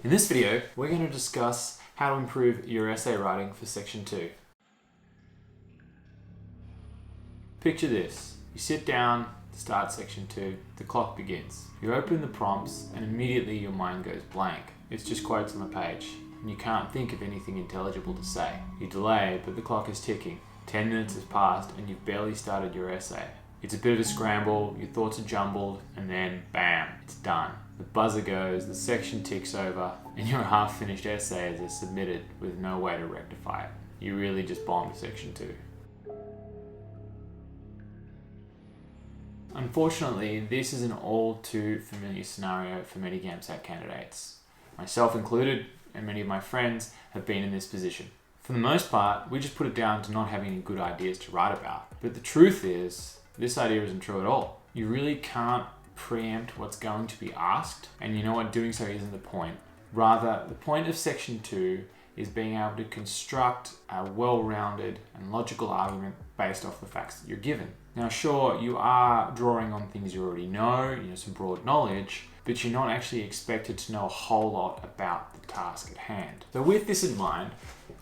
In this video, we're going to discuss how to improve your essay writing for Section 2. Picture this. You sit down to start Section 2, the clock begins. You open the prompts and immediately your mind goes blank. It's just quotes on the page and you can't think of anything intelligible to say. You delay, but the clock is ticking. 10 minutes has passed and you've barely started your essay. It's a bit of a scramble, your thoughts are jumbled, and then bam, it's done. The buzzer goes, the section ticks over, and your half-finished essays are submitted with no way to rectify it. You really just bombed Section 2. Unfortunately, this is an all too familiar scenario for many GAMSAT candidates. Myself included, and many of my friends have been in this position. For the most part, we just put it down to not having any good ideas to write about. But the truth is, this idea isn't true at all. You really can't preempt what's going to be asked, and you know what, doing so isn't the point. Rather, the point of Section 2 is being able to construct a well-rounded and logical argument based off the facts that you're given. Now sure, you are drawing on things you already know, some broad knowledge, but you're not actually expected to know a whole lot about the task at hand. So with this in mind,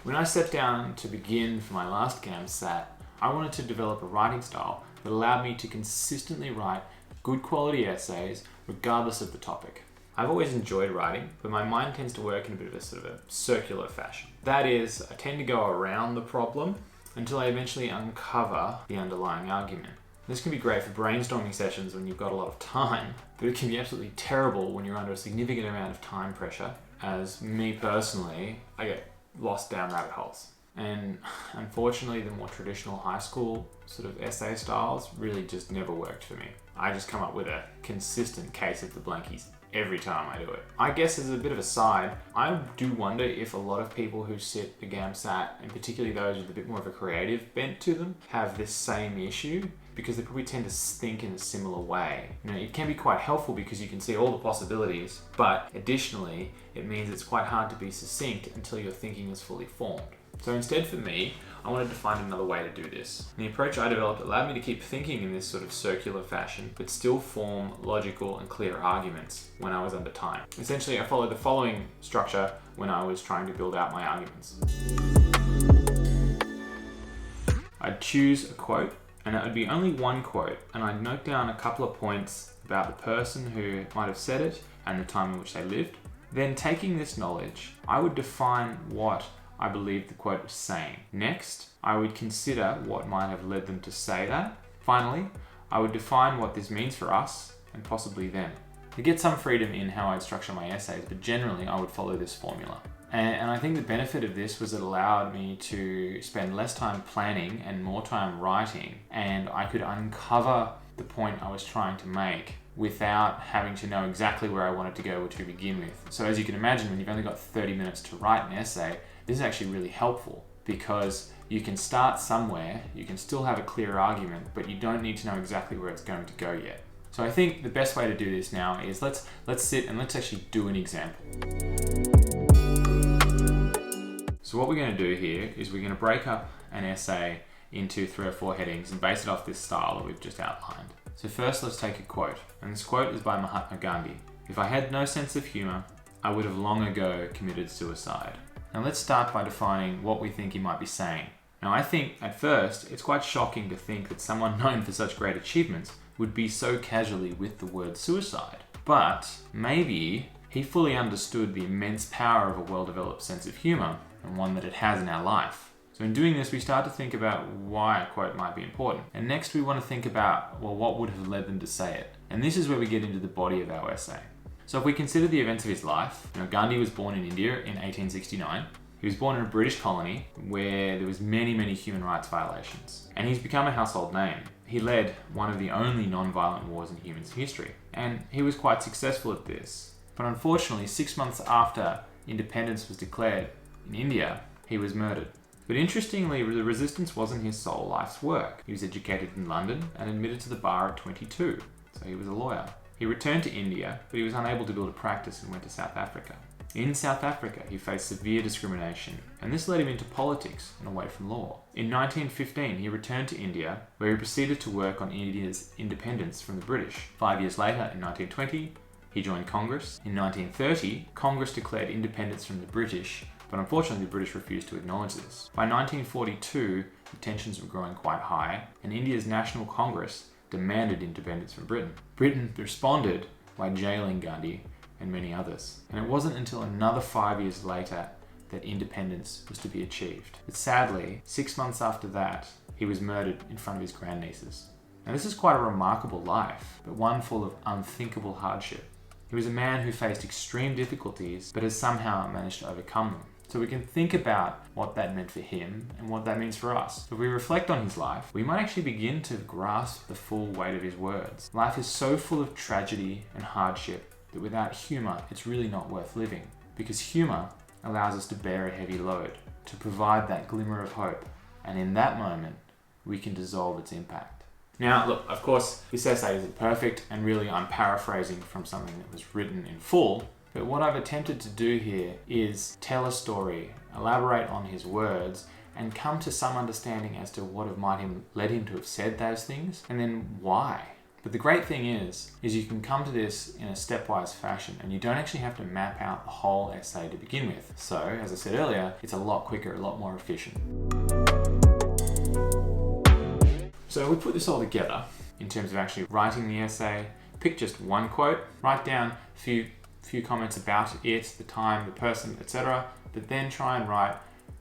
when I sat down to begin for my last GAMSAT, I wanted to develop a writing style that allowed me to consistently write good quality essays regardless of the topic. I've always enjoyed writing, but my mind tends to work in a bit of a sort of a circular fashion. That is, I tend to go around the problem until I eventually uncover the underlying argument. This can be great for brainstorming sessions when you've got a lot of time, but it can be absolutely terrible when you're under a significant amount of time pressure. As me personally, I get lost down rabbit holes. And unfortunately, the more traditional high school sort of essay styles really just never worked for me. I just come up with a consistent case of the blankies every time I do it. I guess as a bit of a side, I do wonder if a lot of people who sit the GAMSAT, and particularly those with a bit more of a creative bent to them, have this same issue because they probably tend to think in a similar way. It can be quite helpful because you can see all the possibilities, but additionally, it means it's quite hard to be succinct until your thinking is fully formed. So instead for me, I wanted to find another way to do this. And the approach I developed allowed me to keep thinking in this sort of circular fashion, but still form logical and clear arguments when I was under time. Essentially, I followed the following structure when I was trying to build out my arguments. I'd choose a quote, and it would be only one quote, and I'd note down a couple of points about the person who might have said it and the time in which they lived. Then taking this knowledge, I would define what I believe the quote was saying. Next, I would consider what might have led them to say that. Finally, I would define what this means for us and possibly them. I get some freedom in how I'd structure my essays, but generally I would follow this formula. And I think the benefit of this was it allowed me to spend less time planning and more time writing, and I could uncover the point I was trying to make without having to know exactly where I wanted to go to begin with. So as you can imagine, when you've only got 30 minutes to write an essay, this is actually really helpful because you can start somewhere, you can still have a clear argument, but you don't need to know exactly where it's going to go yet. So I think the best way to do this now is let's sit and let's actually do an example. So what we're going to do here is we're going to break up an essay into 3 or 4 headings and base it off this style that we've just outlined. So first let's take a quote, and this quote is by Mahatma Gandhi. "If I had no sense of humour, I would have long ago committed suicide." Now let's start by defining what we think he might be saying. Now I think at first it's quite shocking to think that someone known for such great achievements would be so casually with the word suicide. But maybe he fully understood the immense power of a well-developed sense of humour and one that it has in our life. So in doing this, we start to think about why a quote might be important. And next we want to think about, well, what would have led them to say it? And this is where we get into the body of our essay. So if we consider the events of his life, Gandhi was born in India in 1869. He was born in a British colony where there was many human rights violations. And he's become a household name. He led one of the only non-violent wars in human history. And he was quite successful at this. But unfortunately, 6 months after independence was declared in India, he was murdered. But interestingly, the resistance wasn't his sole life's work. He was educated in London and admitted to the bar at 22. So he was a lawyer. He returned to India, but he was unable to build a practice and went to South Africa. In South Africa, he faced severe discrimination, and this led him into politics and away from law. In 1915, he returned to India, where he proceeded to work on India's independence from the British. 5 years later, in 1920, he He joined Congress. In 1930, Congress declared independence from the British, but unfortunately the British refused to acknowledge this. By 1942, the tensions were growing quite high, and India's National Congress demanded independence from Britain. Britain responded by jailing Gandhi and many others. And it wasn't until another 5 years later that independence was to be achieved. But sadly, 6 months after that, he was murdered in front of his grandnieces. Now this is quite a remarkable life, but one full of unthinkable hardship. He was a man who faced extreme difficulties, but has somehow managed to overcome them. So we can think about what that meant for him and what that means for us. If we reflect on his life, we might actually begin to grasp the full weight of his words. Life is so full of tragedy and hardship that without humor, it's really not worth living. Because humor allows us to bear a heavy load, to provide that glimmer of hope, and in that moment, we can dissolve its impact. Now, look, of course, this essay isn't perfect, and really I'm paraphrasing from something that was written in full, but what I've attempted to do here is tell a story, elaborate on his words, and come to some understanding as to what might have led him to have said those things, and then why. But the great thing is you can come to this in a stepwise fashion, and you don't actually have to map out the whole essay to begin with. So, as I said earlier, it's a lot quicker, a lot more efficient. So we put this all together in terms of actually writing the essay. Pick just one quote, write down a few comments about it, the time, the person, etc. But then try and write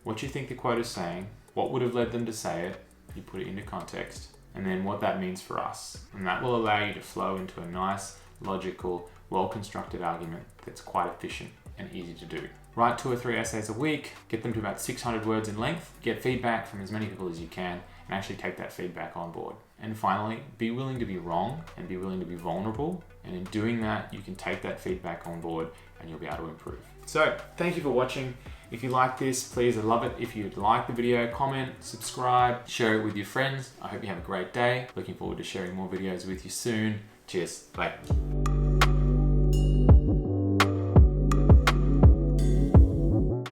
what you think the quote is saying, what would have led them to say it, you put it into context, and then what that means for us. And that will allow you to flow into a nice, logical, well-constructed argument that's quite efficient and easy to do. Write 2 or 3 essays a week, get them to about 600 words in length, get feedback from as many people as you can, and actually take that feedback on board. And finally, be willing to be wrong and be willing to be vulnerable. And in doing that, you can take that feedback on board and you'll be able to improve. So thank you for watching. If you like this, please, I'd love it if you'd like the video, comment, subscribe, share it with your friends. I hope you have a great day. Looking forward to sharing more videos with you soon. Cheers, bye.